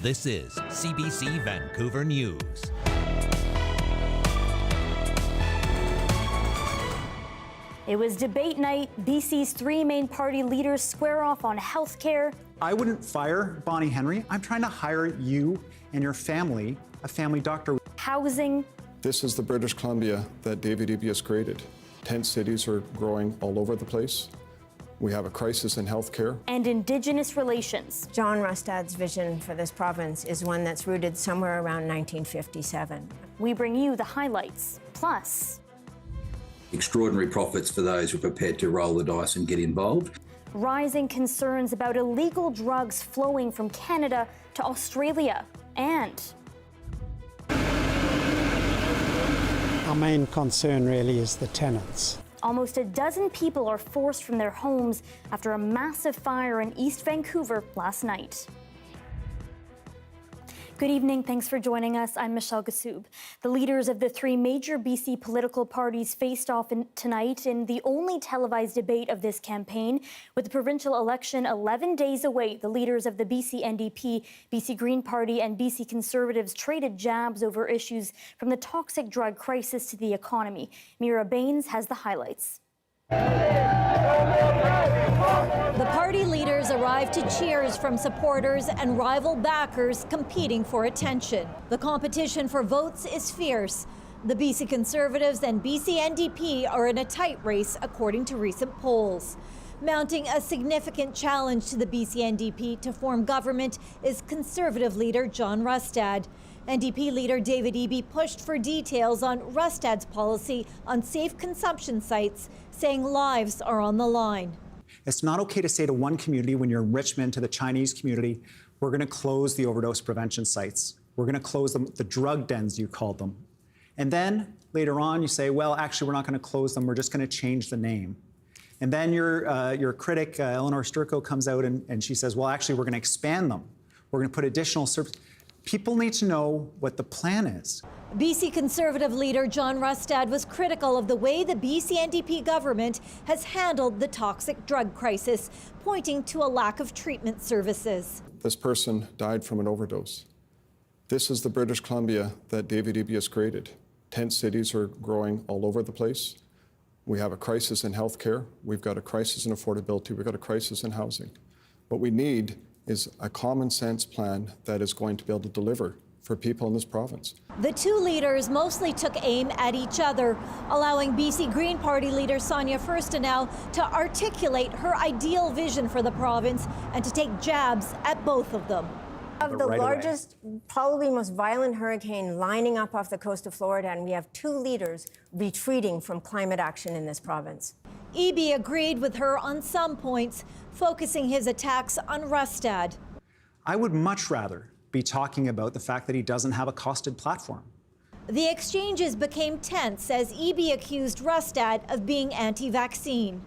This is CBC Vancouver News. It was debate night. BC's three main party leaders square off on health care. I wouldn't fire Bonnie Henry. I'm trying to hire you and your family, a family doctor. Housing. This is the British Columbia that David Eby has created. 10 cities are growing all over the place. We have a crisis in healthcare. And Indigenous relations. John Rustad's vision for this province is one that's rooted somewhere around 1957. We bring you the highlights. Plus, extraordinary profits for those who are prepared to roll the dice and get involved. Rising concerns about illegal drugs flowing from Canada to Australia. And our main concern really is the tenants. almost a dozen people are forced from their homes after a massive fire in East Vancouver last night. Good evening. Thanks for joining us. I'm Michelle Ghoussoub. The leaders of the three major BC political parties faced off tonight in the only televised debate of this campaign. With the provincial election 11 days away, the leaders of the BC NDP, BC Green Party and BC Conservatives traded jabs over issues from the toxic drug crisis to the economy. Mira Baines has the highlights. The party leaders arrived to cheers from supporters and rival backers competing for attention. The competition for votes is fierce. The BC Conservatives and BC NDP are in a tight race, according to recent polls. Mounting a significant challenge to the BC NDP to form government is Conservative leader John Rustad. NDP leader David Eby pushed for details on Rustad's policy on safe consumption sites, saying lives are on the line. It's not okay to say to one community, when you're in Richmond, to the Chinese community, we're going to close the overdose prevention sites. We're going to close them, the drug dens, you called them. And then later on, you say, well, actually, we're not going to close them. We're just going to change the name. And then your critic, Eleanor Sturko, comes out and she says, well, actually, we're going to expand them. We're going to put additional services. People need to know what the plan is. BC Conservative leader John Rustad was critical of the way the BC NDP government has handled the toxic drug crisis, pointing to a lack of treatment services. This person died from an overdose. This is the British Columbia that David Eby has created. 10 cities are growing all over the place. We have a crisis in healthcare. We've got a crisis in affordability. We've got a crisis in housing. What we need is a common sense plan that is going to be able to deliver for people in this province. The two leaders mostly took aim at each other, allowing BC Green Party leader Sonia Furstenau to articulate her ideal vision for the province and to take jabs at both of them. Of the largest, probably most violent hurricane lining up off the coast of Florida, and we have two leaders retreating from climate action in this province. Eby agreed with her on some points, focusing his attacks on Rustad. I would much rather be talking about the fact that he doesn't have a costed platform. The exchanges became tense as Eby accused Rustad of being anti-vaccine.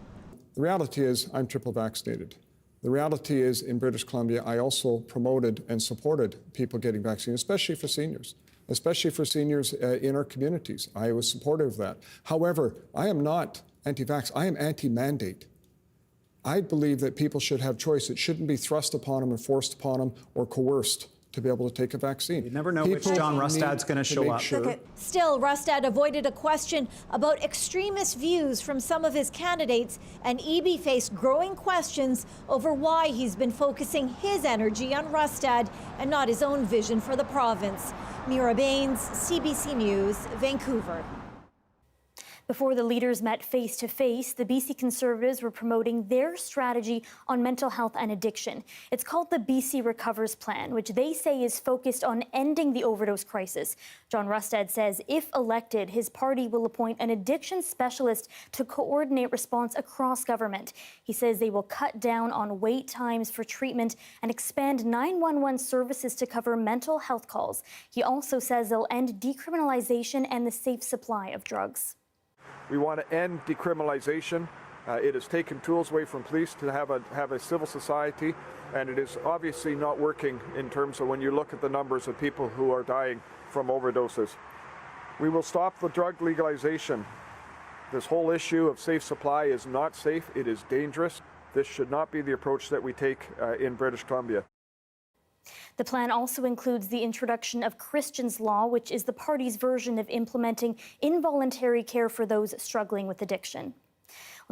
The reality is I'm triple vaccinated. The reality is in British Columbia, I also promoted and supported people getting vaccines, especially for seniors in our communities. I was supportive of that. However, I am not anti-vax. I am anti-mandate. I believe that people should have choice. It shouldn't be thrust upon them or forced upon them or coerced to be able to take a vaccine. You never know which John Rustad's going to show up. Sure. Still, Rustad avoided a question about extremist views from some of his candidates, and Eby faced growing questions over why he's been focusing his energy on Rustad and not his own vision for the province. Mira Baines, CBC News, Vancouver. Before the leaders met face-to-face, the BC Conservatives were promoting their strategy on mental health and addiction. It's called the BC Recovers Plan, which they say is focused on ending the overdose crisis. John Rustad says if elected, his party will appoint an addiction specialist to coordinate response across government. He says they will cut down on wait times for treatment and expand 911 services to cover mental health calls. He also says they'll end decriminalization and the safe supply of drugs. We want to end decriminalization. It has taken tools away from police to have a civil society, and it is obviously not working in terms of when you look at the numbers of people who are dying from overdoses. We will stop the drug legalization. This whole issue of safe supply is not safe. It is dangerous. This should not be the approach that we take in British Columbia. The plan also includes the introduction of Christian's Law, which is the party's version of implementing involuntary care for those struggling with addiction.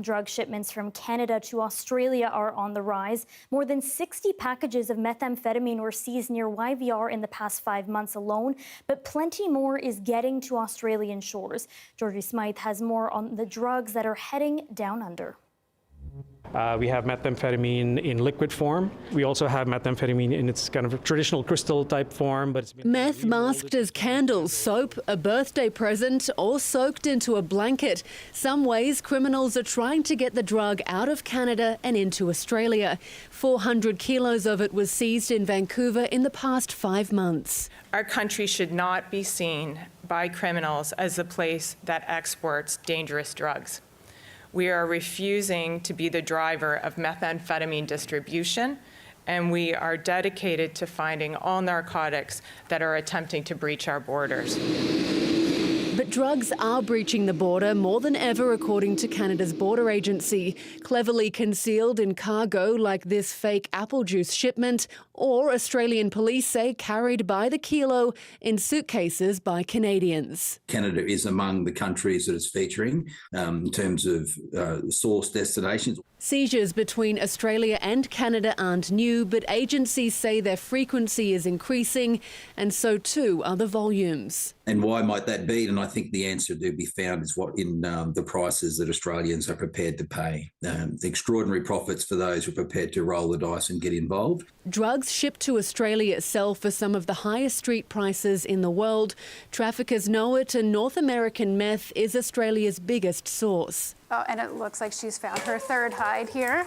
Drug shipments from Canada to Australia are on the rise. More than 60 packages of methamphetamine were seized near YVR in the past 5 months alone, but plenty more is getting to Australian shores. Georgie Smythe has more on the drugs that are heading down under. We have methamphetamine in liquid form. We also have methamphetamine in its kind of traditional crystal type form, but it's been meth masked as candles, soap, a birthday present, or soaked into a blanket. Some ways criminals are trying to get the drug out of Canada and into Australia. 400 kilos of it was seized in Vancouver in the past 5 months. Our country should not be seen by criminals as a place that exports dangerous drugs. We are refusing to be the driver of methamphetamine distribution, and we are dedicated to finding all narcotics that are attempting to breach our borders. But drugs are breaching the border more than ever, according to Canada's border agency, cleverly concealed in cargo like this fake apple juice shipment, or Australian police say carried by the kilo in suitcases by Canadians. Canada is among the countries that is featuring in terms of source destinations. Seizures between Australia and Canada aren't new, but agencies say their frequency is increasing, and so too are the volumes. And why might that be? And I think the answer to be found is what in the prices that Australians are prepared to pay. The extraordinary profits for those who are prepared to roll the dice and get involved. Drugs shipped to Australia sell for some of the highest street prices in the world. Traffickers know it, and North American meth is Australia's biggest source. Oh, and it looks like she's found her third hide here.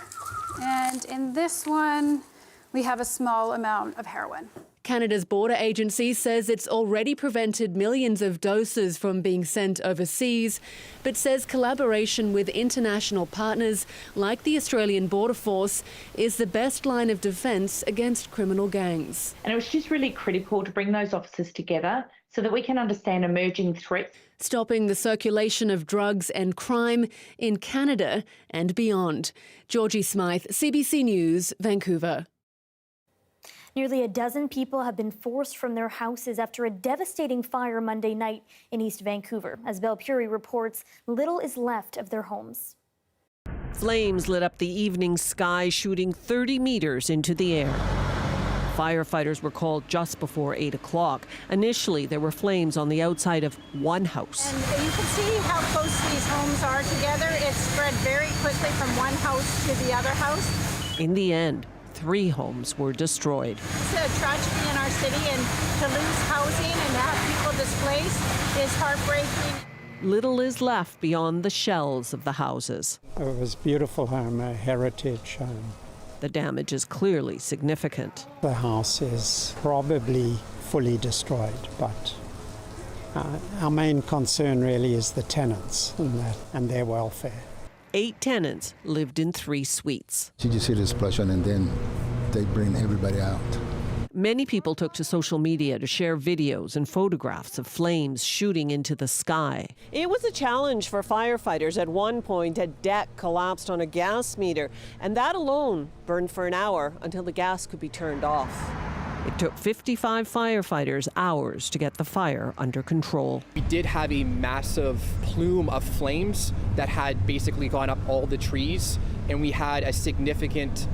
And in this one, we have a small amount of heroin. Canada's border agency says it's already prevented millions of doses from being sent overseas, but says collaboration with international partners like the Australian Border Force is the best line of defence against criminal gangs. And it was just really critical to bring those officers together so that we can understand emerging threats. Stopping the circulation of drugs and crime in Canada and beyond. Georgie Smythe, CBC News, Vancouver. Nearly a dozen people have been forced from their houses after a devastating fire Monday night in East Vancouver. As Belle Puri reports, little is left of their homes. Flames lit up the evening sky, shooting 30 meters into the air. Firefighters were called just before 8 o'clock. Initially, there were flames on the outside of one house. And you can see how close these homes are together. It spread very quickly from one house to the other house. In the end, 3 homes were destroyed. It's a tragedy in our city, and to lose housing and have people displaced is heartbreaking. Little is left beyond the shells of the houses. It was a beautiful home, a heritage home. The damage is clearly significant. The house is probably fully destroyed, but our main concern really is the tenants and their welfare. 8 tenants lived in 3 suites. You just see the explosion and then they bring everybody out. Many people took to social media to share videos and photographs of flames shooting into the sky. It was a challenge for firefighters. At one point, a deck collapsed on a gas meter, and that alone burned for an hour until the gas could be turned off. It took 55 firefighters hours to get the fire under control. We did have a massive plume of flames that had basically gone up all the trees, and we had a significant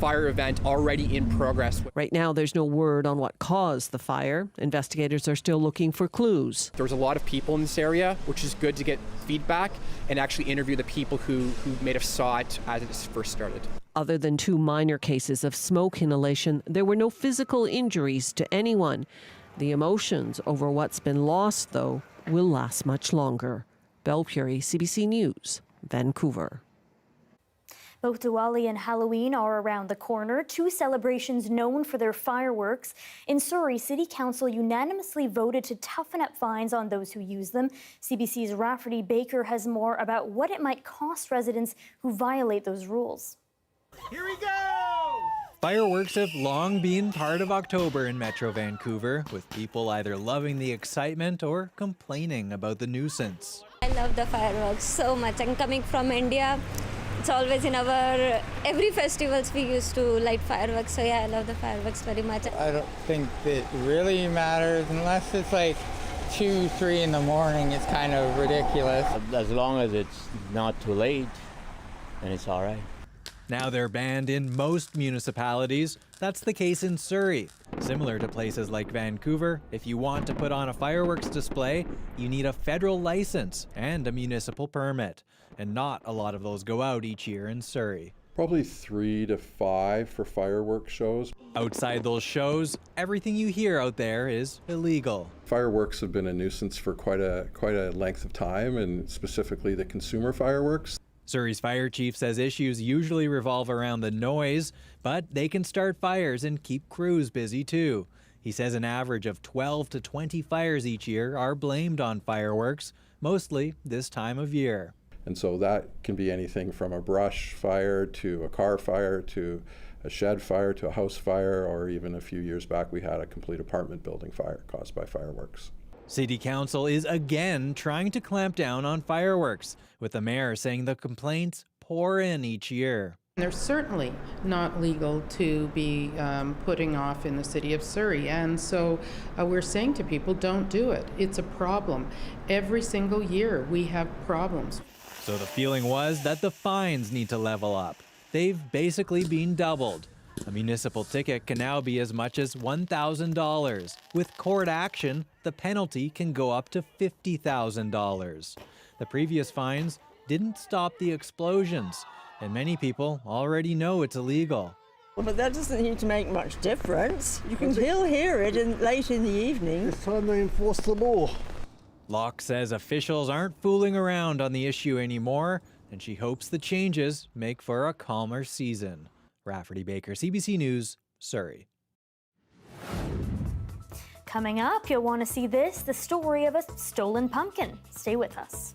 fire event already in progress. Right now, there's no word on what caused the fire. Investigators are still looking for clues. There was a lot of people in this area, which is good to get feedback and actually interview the people who may have saw it as it first started. Other than 2 minor cases of smoke inhalation, there were no physical injuries to anyone. The emotions over what's been lost, though, will last much longer. Belle Puri, CBC News, Vancouver. Both Diwali and Halloween are around the corner, 2 celebrations known for their fireworks. In Surrey, City Council unanimously voted to toughen up fines on those who use them. CBC's Rafferty Baker has more about what it might cost residents who violate those rules. Here we go! Fireworks have long been part of October in Metro Vancouver, with people either loving the excitement or complaining about the nuisance. I love the fireworks so much. I'm coming from India. It's always in our, every festivals we used to light fireworks. So yeah, I love the fireworks very much. I don't think it really matters unless it's like 2, 3 in the morning. It's kind of ridiculous. As long as it's not too late, then it's all right. Now they're banned in most municipalities. That's the case in Surrey. Similar to places like Vancouver, if you want to put on a fireworks display, you need a federal license and a municipal permit. And not a lot of those go out each year in Surrey. Probably 3 to 5 for fireworks shows. Outside those shows, everything you hear out there is illegal. Fireworks have been a nuisance for quite a length of time, and specifically the consumer fireworks. Surrey's fire chief says issues usually revolve around the noise, but they can start fires and keep crews busy too. He says an average of 12 to 20 fires each year are blamed on fireworks, mostly this time of year. And so that can be anything from a brush fire to a car fire to a shed fire to a house fire, or even a few years back we had a complete apartment building fire caused by fireworks. City Council is again trying to clamp down on fireworks, with the mayor saying the complaints pour in each year. They're certainly not legal to be putting off in the city of Surrey, and so we're saying to people, don't do it. It's a problem. Every single year we have problems. So the feeling was that the fines need to level up. They've basically been doubled. A municipal ticket can now be as much as $1,000. With court action, the penalty can go up to $50,000. The previous fines didn't stop the explosions, and many people already know it's illegal. Well, but that doesn't need to make much difference. You can still hear it late in the evening. It's time they enforce the law. Locke says officials aren't fooling around on the issue anymore, and she hopes the changes make for a calmer season. Rafferty Baker, CBC News, Surrey. Coming up, you'll want to see this, the story of a stolen pumpkin. Stay with us.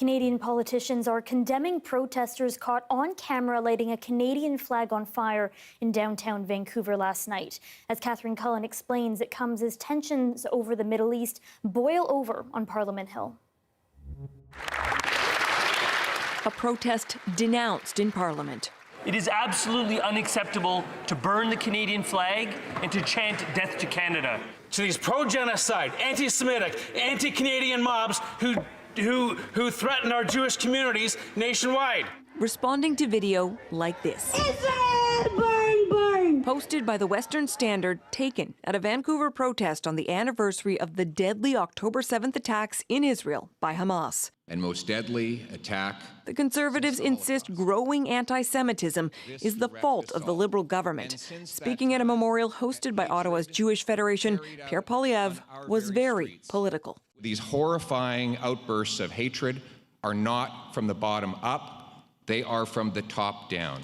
Canadian politicians are condemning protesters caught on camera lighting a Canadian flag on fire in downtown Vancouver last night. As Catherine Cullen explains, it comes as tensions over the Middle East boil over on Parliament Hill. A protest denounced in Parliament. It is absolutely unacceptable to burn the Canadian flag and to chant death to Canada. To these pro-genocide, anti-Semitic, anti-Canadian mobs who threaten our Jewish communities nationwide. Responding to video like this. Israel, burn, burn! Posted by the Western Standard, taken at a Vancouver protest on the anniversary of the deadly October 7th attacks in Israel by Hamas. And most deadly attack. The Conservatives insist growing anti-Semitism is the fault of the Liberal government. Speaking at a memorial hosted by Ottawa's Jewish Federation, Pierre Poilievre was very political. These horrifying outbursts of hatred are not from the bottom up, they are from the top down.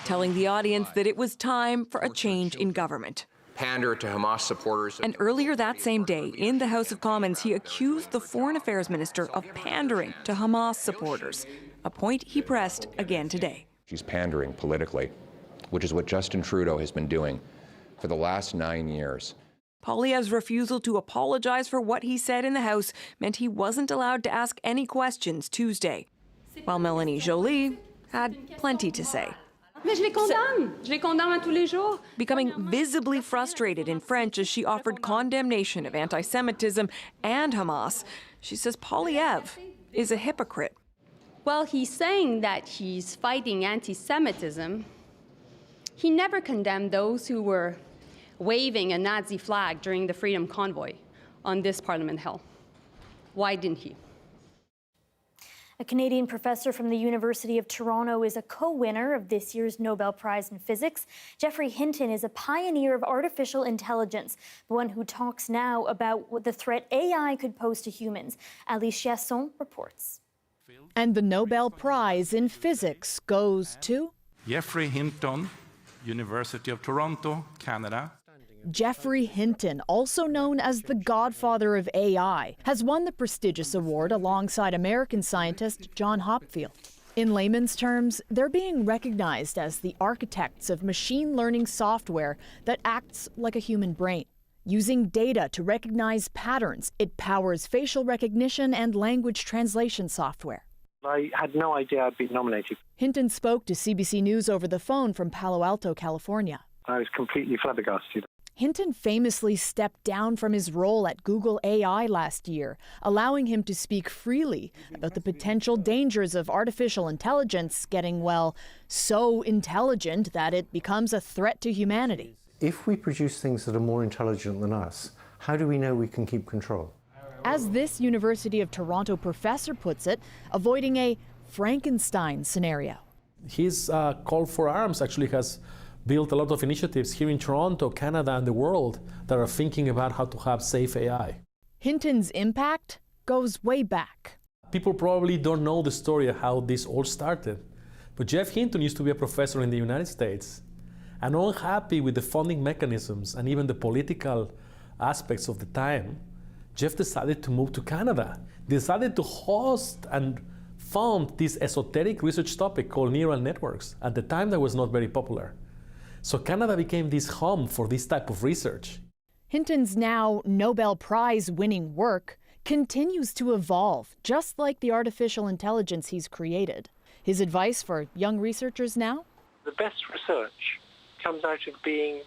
Telling the audience that it was time for a change in government. Pander to Hamas supporters. And earlier that same day, in the House of Commons, he accused the Foreign Affairs Minister of pandering to Hamas supporters, a point he pressed again today. She's pandering politically, which is what Justin Trudeau has been doing for the last 9 years. Poilievre's refusal to apologize for what he said in the House meant he wasn't allowed to ask any questions Tuesday, while Melanie Joly had plenty to say. Becoming visibly frustrated in French as she offered condemnation of anti-Semitism and Hamas, she says Poilievre is a hypocrite. Well, he's saying that he's fighting anti-Semitism. He never condemned those who were waving a Nazi flag during the Freedom Convoy on this Parliament Hill. Why didn't he? A Canadian professor from the University of Toronto is a co-winner of this year's Nobel Prize in Physics. Geoffrey Hinton is a pioneer of artificial intelligence, the one who talks now about what the threat AI could pose to humans. Ali Chiasson reports. And the Nobel Prize in Physics goes to? Geoffrey Hinton, University of Toronto, Canada. Geoffrey Hinton, also known as the godfather of AI, has won the prestigious award alongside American scientist John Hopfield. In layman's terms, they're being recognized as the architects of machine learning software that acts like a human brain. Using data to recognize patterns, it powers facial recognition and language translation software. I had no idea I'd been nominated. Hinton spoke to CBC News over the phone from Palo Alto, California. I was completely flabbergasted. Hinton famously stepped down from his role at Google AI last year, allowing him to speak freely about the potential dangers of artificial intelligence getting, well, so intelligent that it becomes a threat to humanity. If we produce things that are more intelligent than us, how do we know we can keep control? As this University of Toronto professor puts it, avoiding a Frankenstein scenario. His call for arms actually has built a lot of initiatives here in Toronto, Canada, and the world that are thinking about how to have safe AI. Hinton's impact goes way back. People probably don't know the story of how this all started, but Jeff Hinton used to be a professor in the United States, and unhappy with the funding mechanisms and even the political aspects of the time, Jeff decided to move to Canada, decided to host and fund this esoteric research topic called neural networks. At the time, that was not very popular. So Canada became this home for this type of research. Hinton's now Nobel Prize winning work continues to evolve, just like the artificial intelligence he's created. His advice for young researchers now? The best research comes out of being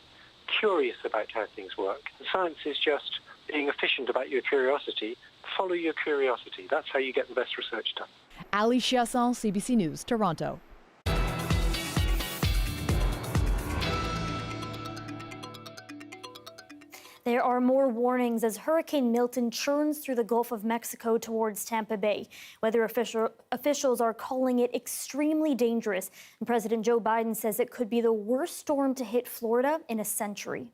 curious about how things work. Science is just being efficient about your curiosity. Follow your curiosity. That's how you get the best research done. Ali Chiasson, CBC News, Toronto. There are more warnings as Hurricane Milton churns through the Gulf of Mexico towards Tampa Bay. Weather officials are calling it extremely dangerous, and President Joe Biden says it could be the worst storm to hit Florida in a century.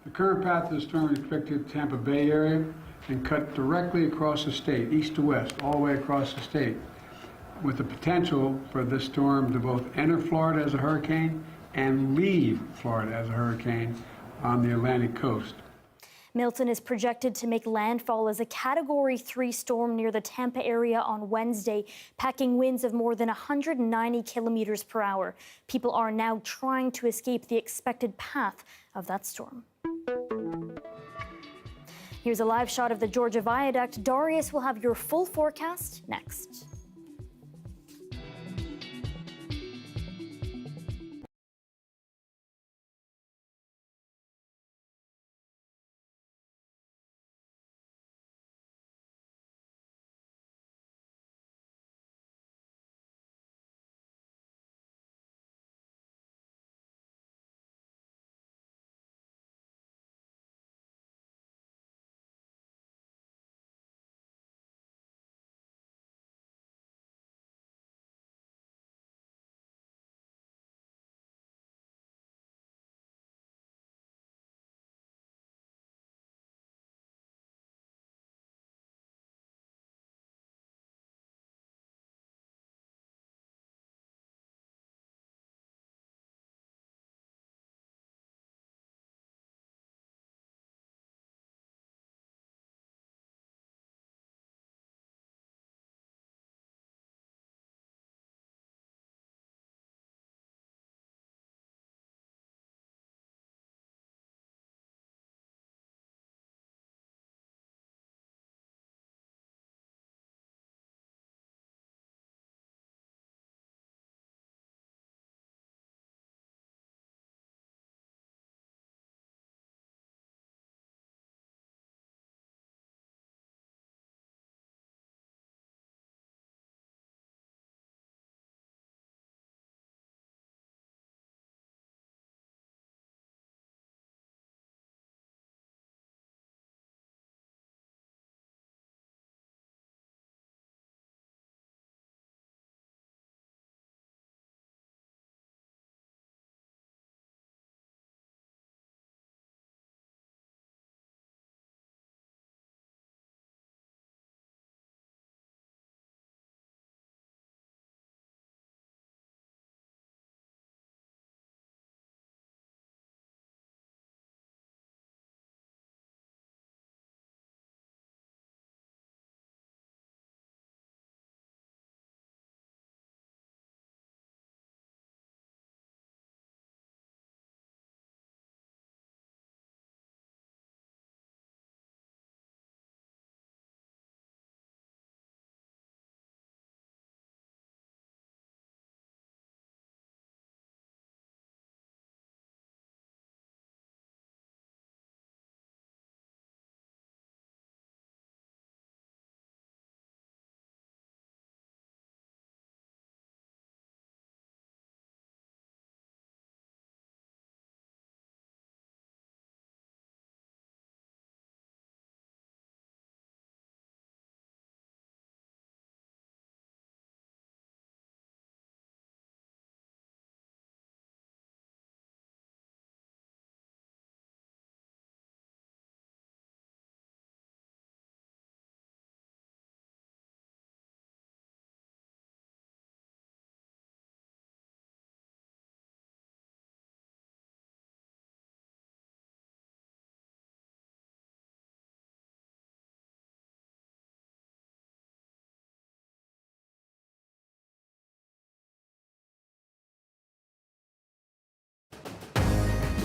The current path of the storm is expected to Tampa Bay area and cut directly across the state, east to west, all the way across the state, with the potential for this storm to both enter Florida as a hurricane and leave Florida as a hurricane on the Atlantic coast. Milton is projected to make landfall as a Category 3 storm near the Tampa area on Wednesday, packing winds of more than 190 kilometers per hour. People are now trying to escape the expected path of that storm. Here's a live shot of the Georgia Viaduct. Darius will have your full forecast next.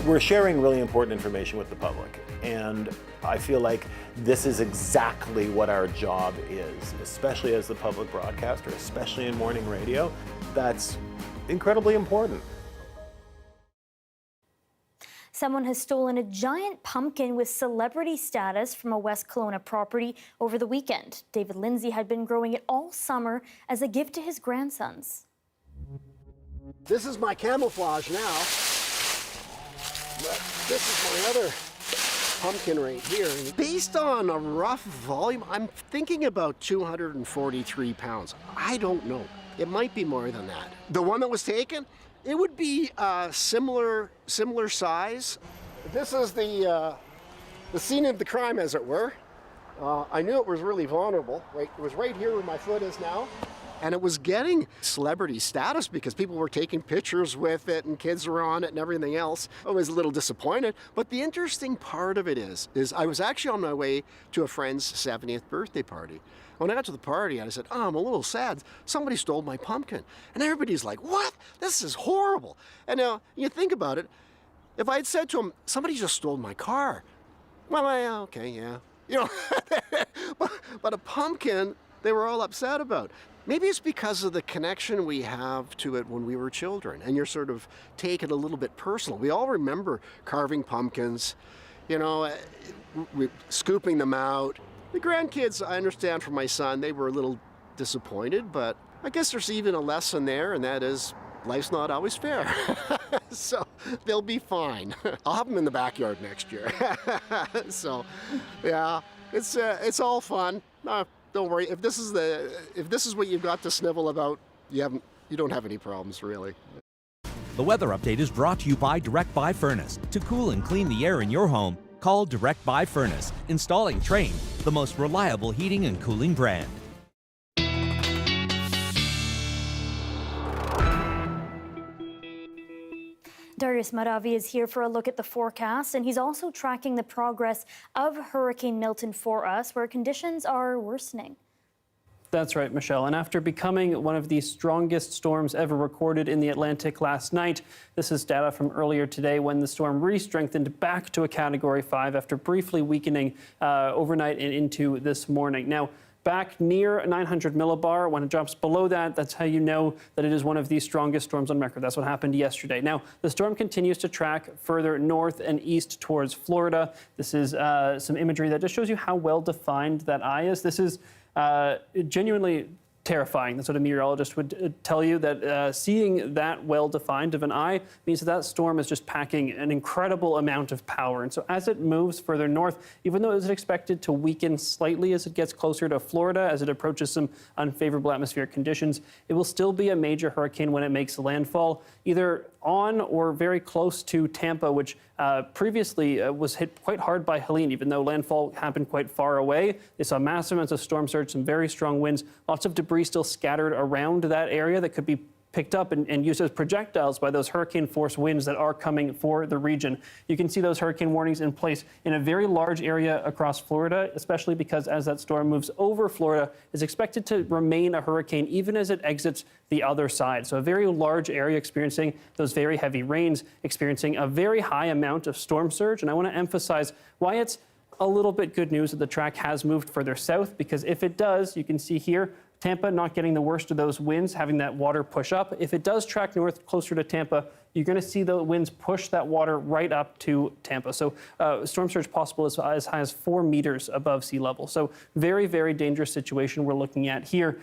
We're sharing really important information with the public, and I feel like this is exactly what our job is, especially as the public broadcaster, especially in morning radio. That's incredibly important. Someone has stolen a giant pumpkin with celebrity status from a West Kelowna property over the weekend. David Lindsay had been growing it all summer as a gift to his grandsons. This is my camouflage now. But this is my other pumpkin right here. Based on a rough volume, I'm thinking about 243 pounds. I don't know. It might be more than that. The one that was taken, it would be similar size. This is the scene of the crime, as it were. I knew it was really vulnerable. Right, it was right here where my foot is now. And it was getting celebrity status because people were taking pictures with it and kids were on it and everything else. I was a little disappointed. But the interesting part of it is I was actually on my way to a friend's 70th birthday party. When I got to the party, I said, I'm a little sad. Somebody stole my pumpkin. And everybody's like, what? This is horrible. And now you think about it. If I had said to them, somebody just stole my car. Well, okay, yeah. You know, but a pumpkin, they were all upset about. Maybe it's because of the connection we have to it when we were children, and you're sort of take it a little bit personal. We all remember carving pumpkins, you know, scooping them out. The grandkids, I understand from my son, they were a little disappointed, but I guess there's even a lesson there, and that is life's not always fair. So they'll be fine. I'll have them in the backyard next year. So, yeah, it's all fun. Don't worry. If this is what you've got to snivel about, you don't have any problems really. The weather update is brought to you by Direct Buy Furnace. To cool and clean the air in your home, call Direct Buy Furnace. Installing Trane, the most reliable heating and cooling brand. Darius Maravi is here for a look at the forecast, and he's also tracking the progress of Hurricane Milton for us, where conditions are worsening. That's right, Michelle. And after becoming one of the strongest storms ever recorded in the Atlantic last night, this is data from earlier today when the storm re-strengthened back to a Category 5 after briefly weakening overnight and into this morning. Now, back near 900 millibar. When it drops below that, that's how you know that it is one of the strongest storms on record. That's what happened yesterday. Now, the storm continues to track further north and east towards Florida. This is some imagery that just shows you how well defined that eye is. This is genuinely terrifying. That's what a meteorologist would tell you, that seeing that well-defined of an eye means that storm is just packing an incredible amount of power. And so as it moves further north, even though it is expected to weaken slightly as it gets closer to Florida, as it approaches some unfavorable atmospheric conditions, it will still be a major hurricane when it makes landfall, either on or very close to Tampa, which previously was hit quite hard by Helene, even though landfall happened quite far away. They saw massive amounts of storm surge, some very strong winds, lots of debris still scattered around that area that could be picked up and used as projectiles by those hurricane force winds that are coming for the region. You can see those hurricane warnings in place in a very large area across Florida, especially because as that storm moves over Florida, it's expected to remain a hurricane even as it exits the other side. So a very large area experiencing those very heavy rains, experiencing a very high amount of storm surge. And I want to emphasize why it's a little bit good news that the track has moved further south, because if it does, you can see here, Tampa not getting the worst of those winds, having that water push up. If it does track north closer to Tampa, you're going to see the winds push that water right up to Tampa. So storm surge possible as high as 4 meters above sea level. So very, very dangerous situation we're looking at here.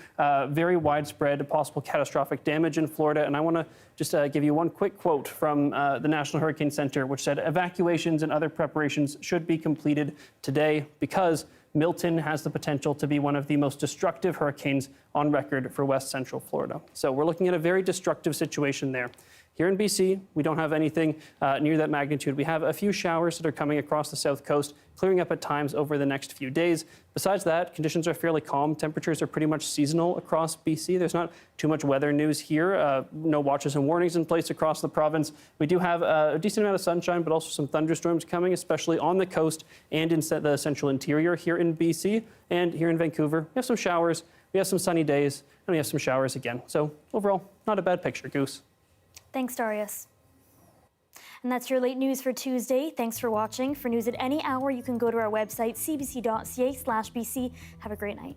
Very widespread, possible catastrophic damage in Florida. And I want to just give you one quick quote from the National Hurricane Center, which said, "Evacuations and other preparations should be completed today because Milton has the potential to be one of the most destructive hurricanes on record for West Central Florida." So we're looking at a very destructive situation there. Here in BC, we don't have anything near that magnitude. We have a few showers that are coming across the south coast, clearing up at times over the next few days. Besides that, conditions are fairly calm. Temperatures are pretty much seasonal across BC. There's not too much weather news here. No watches and warnings in place across the province. We do have a decent amount of sunshine, but also some thunderstorms coming, especially on the coast and in the central interior here in BC. And here in Vancouver, we have some showers, we have some sunny days, and we have some showers again. So overall, not a bad picture, Goose. Thanks, Darius. And that's your late news for Tuesday. Thanks for watching. For news at any hour, you can go to our website, cbc.ca/BC. Have a great night.